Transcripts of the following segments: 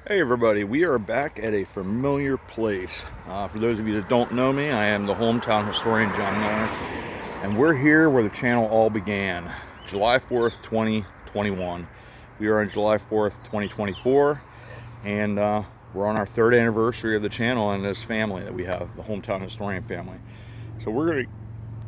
Hey everybody, we are back at a familiar place. For those of you that don't know me, I am the hometown historian, John Miller, and we're here where the channel all began, July 4th, 2021. We are on July 4th, 2024, and we're on our third anniversary of the channel and this family that we have, the hometown historian family. So we're going to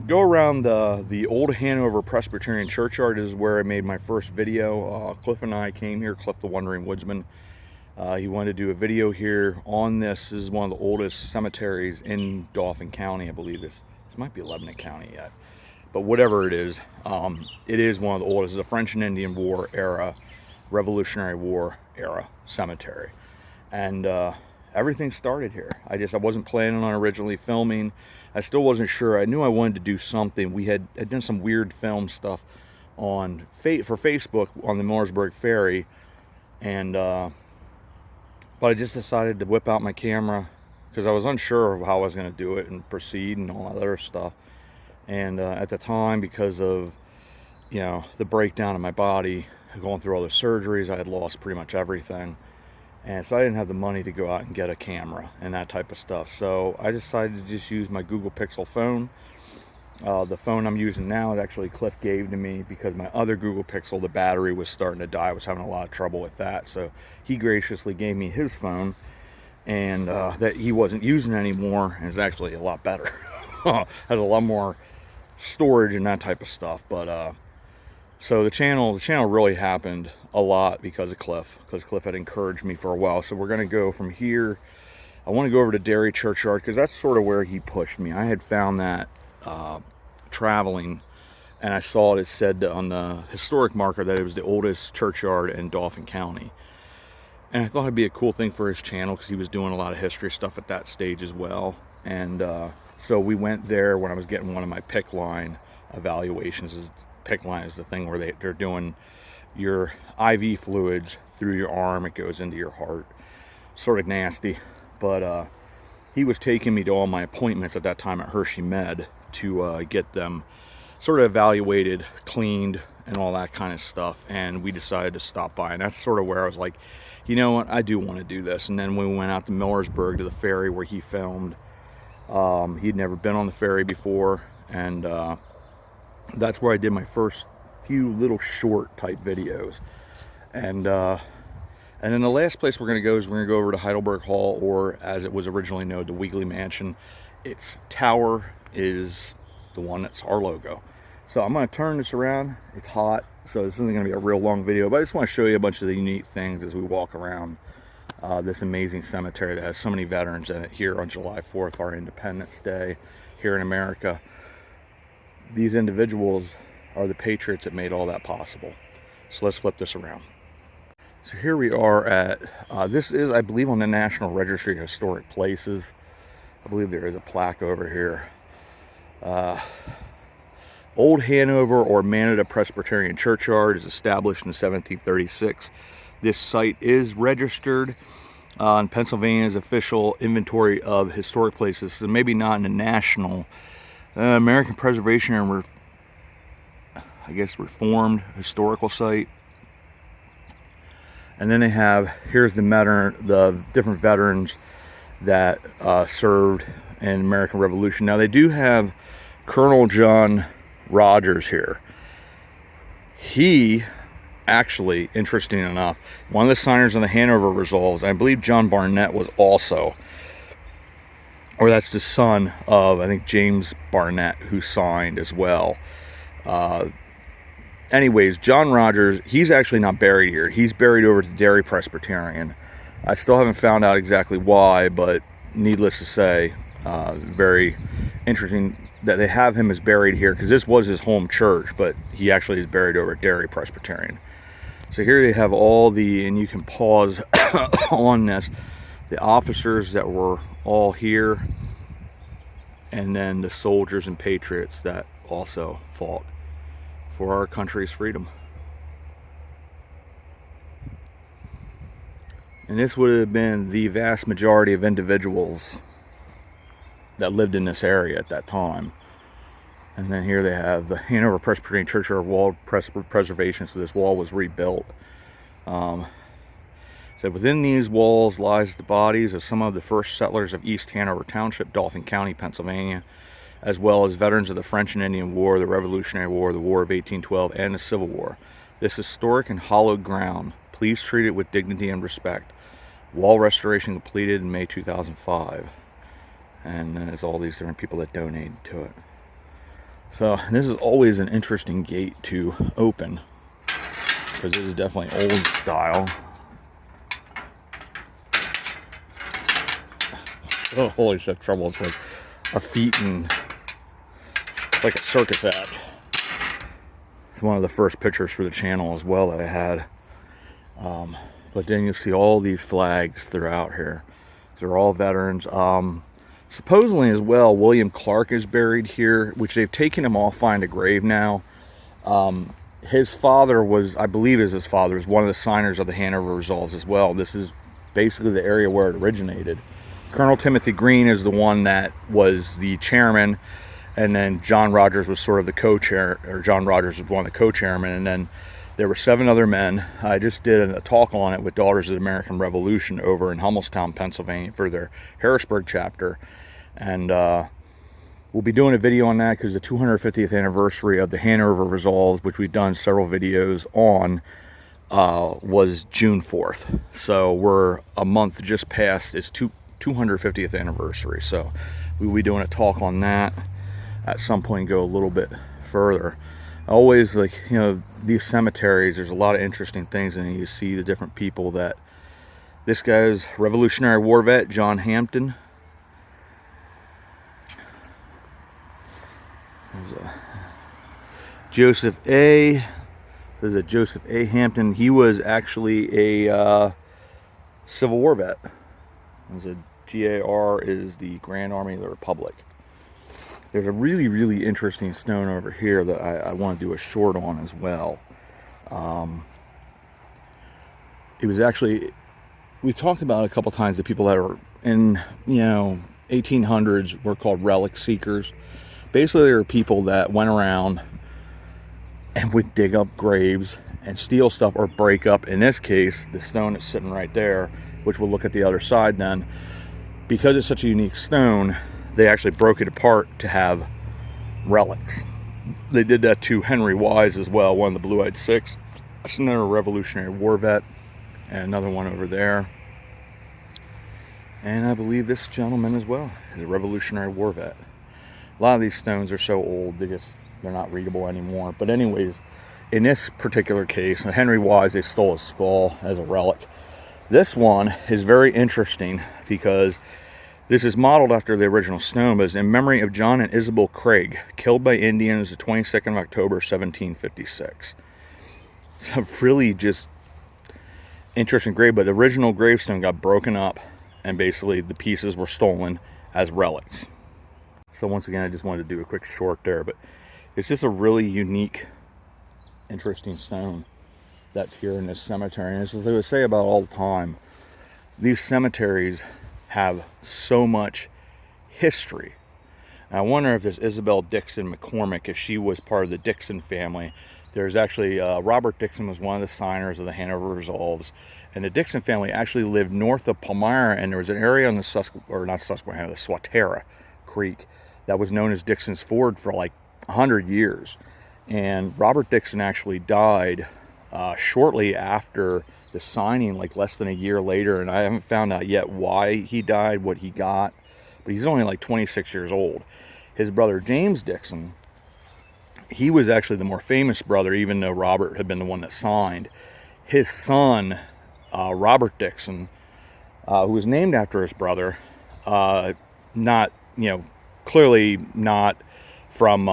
go around the old Hanover Presbyterian Churchyard. This is where I made my first video. Cliff and I came here, Cliff the Wandering Woodsman. He wanted to do a video here on this. This is one of the oldest cemeteries in Dauphin County, I believe. This might be Lebanon County yet, but whatever it is one of the oldest. It's a French and Indian War era, Revolutionary War era cemetery, and everything started here. I wasn't planning on originally filming. I still wasn't sure. I knew I wanted to do something. I'd done some weird film stuff for Facebook on the Millersburg Ferry, and but I just decided to whip out my camera because I was unsure of how I was going to do it and proceed and all that other stuff. And at the time, because of, the breakdown in my body, going through all the surgeries, I had lost pretty much everything. And so I didn't have the money to go out and get a camera and that type of stuff. So I decided to just use my Google Pixel phone. The phone I'm using now is actually Cliff gave to me because my other Google Pixel, the battery was starting to die. I was having a lot of trouble with that. So he graciously gave me his phone, and that he wasn't using anymore, and it's actually a lot better. Has a lot more storage and that type of stuff. But so the channel really happened a lot because of Cliff, because Cliff had encouraged me for a while. So we're going to go from here. I want to go over to Derry Churchyard because that's sort of where he pushed me. I had found that traveling, and I saw it said on the historic marker that it was the oldest churchyard in Dauphin County, and I thought it'd be a cool thing for his channel because he was doing a lot of history stuff at that stage as well. And so we went there when I was getting one of my PICC line evaluations. PICC line is the thing where they're doing your IV fluids through your arm. It goes into your heart. Sort of nasty, but he was taking me to all my appointments at that time at Hershey Med to get them sort of evaluated, cleaned, and all that kind of stuff. And we decided to stop by, and that's sort of where I was like, you know what, I do want to do this. And then we went out to Millersburg to the ferry where he filmed. He'd never been on the ferry before, and that's where I did my first few little short type videos. And then the last place we're going to go is we're going to go over to Heidelberg Hall, or as it was originally known, the Weekly Mansion. Its tower is the one that's our logo. So I'm going to turn this around. It's hot, so this isn't going to be a real long video, but I just want to show you a bunch of the unique things as we walk around this amazing cemetery that has so many veterans in it here on July 4th, our Independence Day here in America. These individuals are the patriots that made all that possible. So let's flip this around. So here we are at, this is, I believe, on the National Registry of Historic Places. I believe there is a plaque over here. Old Hanover or Manada Presbyterian Churchyard is established in 1736. This site is registered on Pennsylvania's official inventory of historic places. So maybe not in the national American Preservation and Reformed Historical Site. And then they have, here's the different veterans that served in American Revolution. Now they do have Colonel John Rogers here. He actually, interesting enough, one of the signers on the Hanover Resolves, I believe John Barnett was also, or that's the son of, I think, James Barnett, who signed as well. Anyways, John Rogers, he's actually not buried here. He's buried over at the Derry Presbyterian. I still haven't found out exactly why, but needless to say, very interesting that they have him as buried here, because this was his home church, but he actually is buried over at Derry Presbyterian. So here they have all the, and you can pause on this, the officers that were all here, and then the soldiers and patriots that also fought for our country's freedom. And this would have been the vast majority of individuals that lived in this area at that time. And then here they have the Hanover Presbyterian Churchyard wall preservation. So this wall was rebuilt. So said, within these walls lies the bodies of some of the first settlers of East Hanover Township, Dauphin County, Pennsylvania, as well as veterans of the French and Indian War, the Revolutionary War, the War of 1812, and the Civil War. This historic and hallowed ground, please treat it with dignity and respect. Wall restoration completed in May 2005. And there's all these different people that donated to it. So this is always an interesting gate to open, because it is definitely old style. Oh, holy shit, trouble. It's like a feat and like a circus act. It's one of the first pictures for the channel as well that I had. But then you see all these flags throughout here. They're all veterans. Supposedly as well, William Clark is buried here, which they've taken him off Find a Grave now. His father was, I believe is his father, is one of the signers of the Hanover Resolves as well. This is basically the area where it originated. Colonel Timothy Green is the one that was the chairman, and then John Rogers was sort of the co-chair, or John Rogers was one of the co-chairmen, and then there were 7 other men. I just did a talk on it with Daughters of the American Revolution over in Hummelstown, Pennsylvania for their Harrisburg chapter, and we'll be doing a video on that because the 250th anniversary of the Hanover Resolves, which we've done several videos on, was June 4th. So we're a month just past its 250th anniversary. So we'll be doing a talk on that at some point and go a little bit further. Always, like, you know, these cemeteries, there's a lot of interesting things, and you see the different people that, this guy's Revolutionary War vet, John Hampton. There's a Joseph A. Says that Joseph A. Hampton, he was actually a Civil War vet. There's a GAR is the Grand Army of the Republic. There's a really, really interesting stone over here that I want to do a short on as well. It was actually, we talked about it a couple times, the people that were in, 1800s were called relic seekers. Basically, there were people that went around and would dig up graves and steal stuff or break up, in this case, the stone that's sitting right there, which we'll look at the other side then. Because it's such a unique stone, they actually broke it apart to have relics. They did that to Henry Wise as well, one of the Blue-Eyed Six. That's another Revolutionary War vet, and another one over there. And I believe this gentleman as well is a Revolutionary War vet. A lot of these stones are so old, they're not readable anymore. But anyways, in this particular case, Henry Wise, they stole his skull as a relic. This one is very interesting because this is modeled after the original stone, but it's in memory of John and Isabel Craig, killed by Indians the 22nd of October, 1756. So really just interesting grave, but the original gravestone got broken up and basically the pieces were stolen as relics. So once again, I just wanted to do a quick short there, but it's just a really unique, interesting stone that's here in this cemetery. And as I would say about all the time, these cemeteries have so much history. And I wonder if this Isabel Dixon McCormick, if she was part of the Dixon family. There's actually, Robert Dixon was one of the signers of the Hanover Resolves. And the Dixon family actually lived north of Palmyra, and there was an area on the the Swatara Creek that was known as Dixon's Ford for like 100 years. And Robert Dixon actually died shortly after the signing, like less than a year later, and I haven't found out yet why he died, what he got, but he's only like 26 years old. His brother James Dixon, he was actually the more famous brother, even though Robert had been the one that signed. His son, Robert Dixon, who was named after his brother, not, clearly not from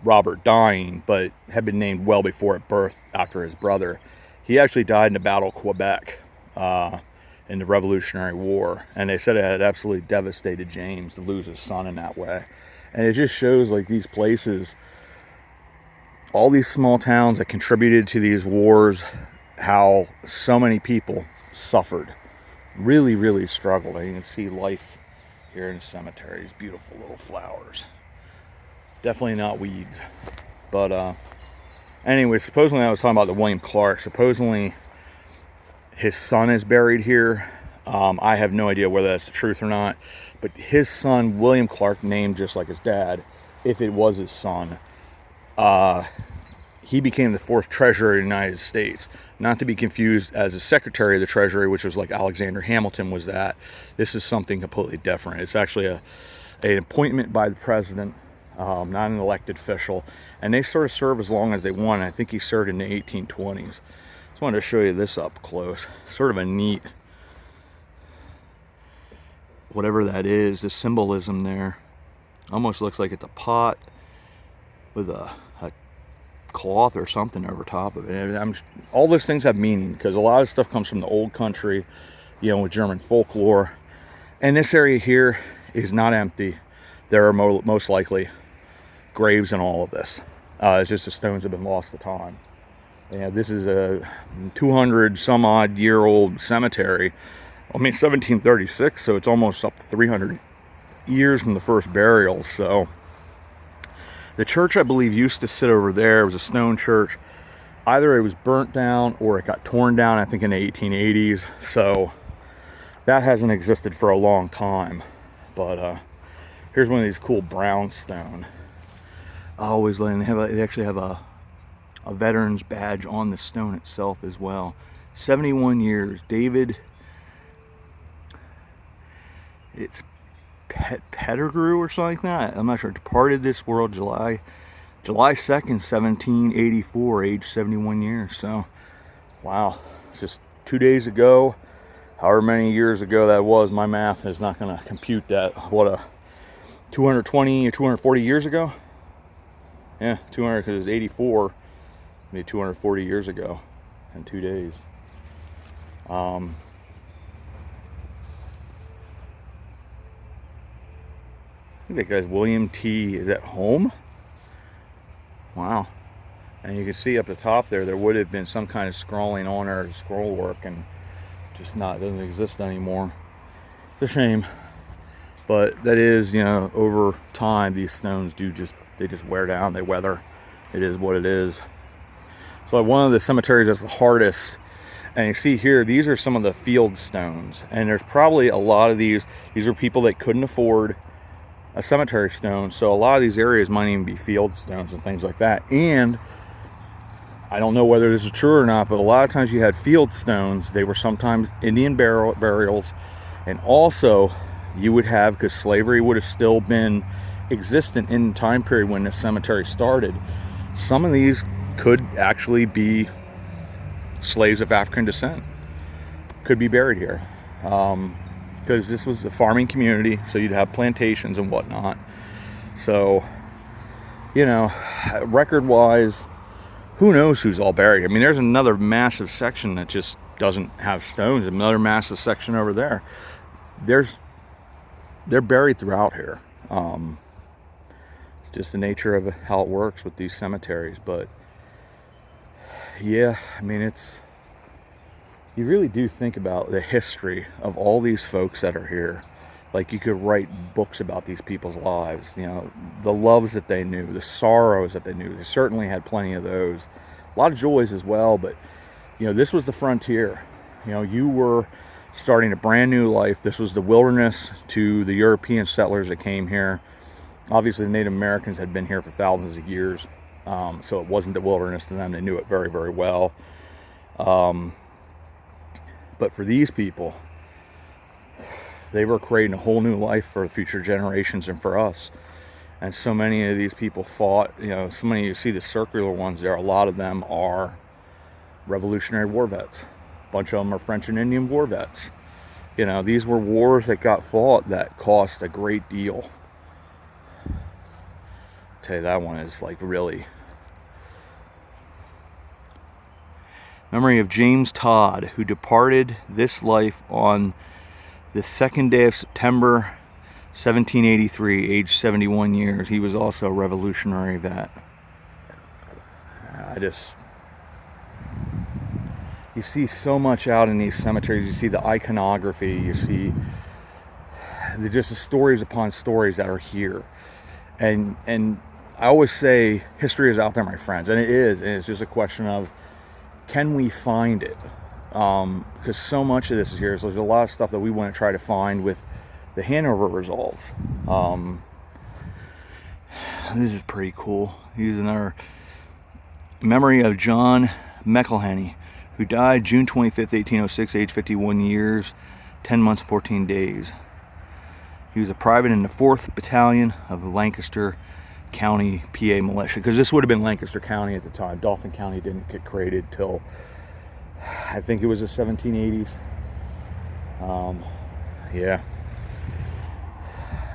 Robert dying, but had been named well before at birth after his brother. He actually died in the Battle of Quebec in the Revolutionary War, and they said it had absolutely devastated James to lose his son in that way. And it just shows, like, these places, all these small towns that contributed to these wars, how so many people suffered, really, really struggled. And you can see life here in the cemetery, these beautiful little flowers. Definitely not weeds. But anyway, supposedly I was talking about the William Clark. Supposedly his son is buried here. I have no idea whether that's the truth or not, but his son, William Clark, named just like his dad, if it was his son, he became the 4th treasurer of the United States. Not to be confused as a secretary of the Treasury, which was like Alexander Hamilton was that. This is something completely different. It's actually an appointment by the president, not an elected official. And they sort of serve as long as they want. I think he served in the 1820s. Just wanted to show you this up close. Sort of a neat, whatever that is, the symbolism there. Almost looks like it's a pot with a cloth or something over top of it. All those things have meaning because a lot of stuff comes from the old country, with German folklore. And this area here is not empty. There are most likely graves in all of this. It's just the stones have been lost to time. This is a 200 some odd year old cemetery. 1736, so it's almost up to 300 years from the first burial. So the church, I believe, used to sit over there. It was a stone church. Either it was burnt down or it got torn down, I think, in the 1880s. So that hasn't existed for a long time. But here's one of these cool brownstone. They actually have a veteran's badge on the stone itself as well. 71 years. David, it's Pettigrew or something like that. I'm not sure. Departed this world July 2nd, 1784, age 71 years. So, wow. Just 2 days ago, however many years ago that was, my math is not going to compute that. What, 220 or 240 years ago? Yeah, 200 because it was 84. Maybe 240 years ago in 2 days. I think that guy's William T. Is at home? Wow. And you can see up the top there would have been some kind of scrolling on there, scroll work, and doesn't exist anymore. It's a shame. But that is, over time, these stones they just wear down, they weather. It is what it is. So one of the cemeteries that's the hardest, and you see here, these are some of the field stones. And there's probably a lot of these are people that couldn't afford a cemetery stone, so a lot of these areas might even be field stones and things like that. And I don't know whether this is true or not, but a lot of times you had field stones. They were sometimes Indian burials, and also you would have, because slavery would have still been existent in the time period when the cemetery started, some of these could actually be slaves of African descent, could be buried here. Because this was a farming community, so you'd have plantations and whatnot. So, record-wise, who knows who's all buried? I mean, there's another massive section that just doesn't have stones. Another massive section over there. They're buried throughout here. It's just the nature of how it works with these cemeteries. But, yeah, I mean, you really do think about the history of all these folks that are here. Like, you could write books about these people's lives, the loves that they knew, the sorrows that they knew. They certainly had plenty of those. A lot of joys as well, but, this was the frontier. You were starting a brand new life. This was the wilderness to the European settlers that came here. Obviously, the Native Americans had been here for thousands of years, so it wasn't the wilderness to them. They knew it very, very well. But for these people, they were creating a whole new life for future generations and for us. And so many of these people fought, so many, you see the circular ones there, a lot of them are Revolutionary War vets. A bunch of them are French and Indian War vets. These were wars that got fought that cost a great deal. I'll tell you, that one is like really. Memory of James Todd, who departed this life on the 2nd day of September, 1783, age 71 years. He was also a Revolutionary vet. You see so much out in these cemeteries. You see the iconography. You see just the stories upon stories that are here. And I always say history is out there, my friends. And it is. And it's just a question of, can we find it? because so much of this is here. So there's a lot of stuff that we want to try to find with the Hanover results. This is pretty cool. Here's another memory of John McElhenney, who died June 25th, 1806, age 51 years, 10 months, 14 days. He was a private in the 4th Battalion of the Lancaster County PA Militia, because this would have been Lancaster County at the time. Dauphin County didn't get created till, I think it was the 1780s. Yeah.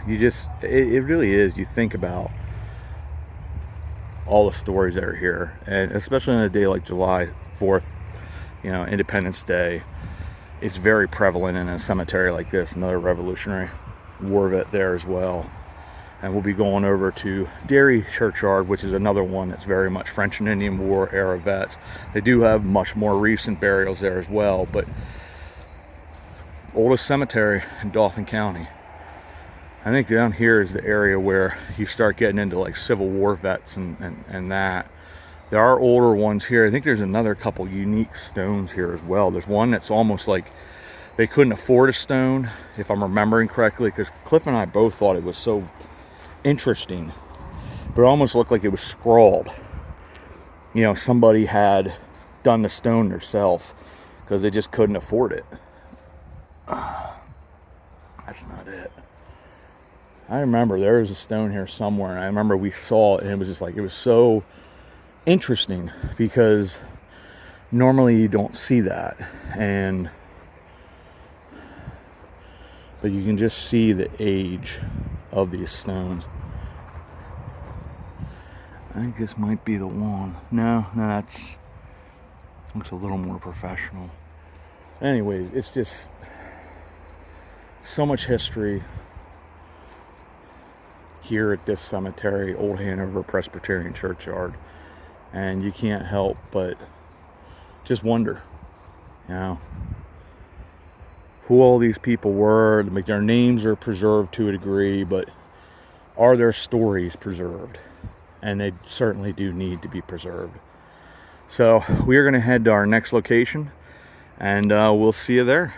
You just, it really is. You think about all the stories that are here, and especially on a day like July 4th, Independence Day, it's very prevalent in a cemetery like this. Another Revolutionary War vet there as well. And we'll be going over to Derry Churchyard, which is another one that's very much French and Indian War era vets. They do have much more recent burials there as well, but oldest cemetery in Dauphin County. I think down here is the area where you start getting into like Civil War vets and that. There are older ones here. I think there's another couple unique stones here as well. There's one that's almost like they couldn't afford a stone, if I'm remembering correctly, because Cliff and I both thought it was so interesting. But it almost looked like it was scrawled. Somebody had done the stone themselves because they just couldn't afford it. That's not it. I remember there was a stone here somewhere, and I remember we saw it, and it was just like, it was so interesting because normally you don't see that, but you can just see the age of these stones. I think this might be the one. No, that's looks a little more professional. Anyways, it's just so much history here at this cemetery, Old Hanover Presbyterian Churchyard, and you can't help but just wonder, who all these people were. Their names are preserved to a degree, but are their stories preserved? And they certainly do need to be preserved. So we are going to head to our next location, and we'll see you there.